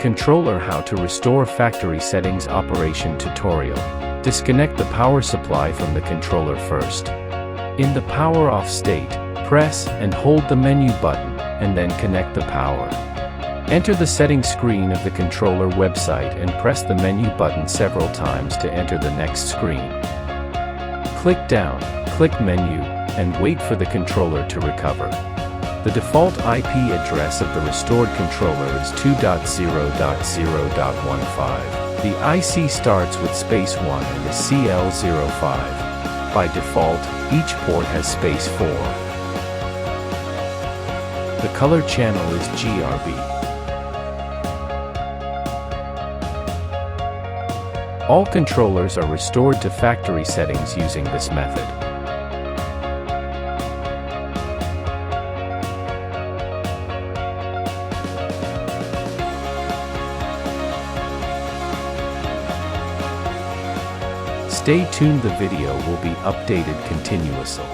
Controller How to Restore Factory Settings Operation Tutorial. Disconnect the power supply from the controller first. In the power off state, press and hold the menu button, and then connect the power. Enter the settings screen of the controller website and press the menu button several times to enter the next screen. Click down, click menu, and wait for the controller to recover. The default IP address of the restored controller is 2.0.0.15. The IC starts with space 1 and is CL05. By default, each port has space 4. The color channel is GRB. All controllers are restored to factory settings using this method. Stay tuned, the video will be updated continuously.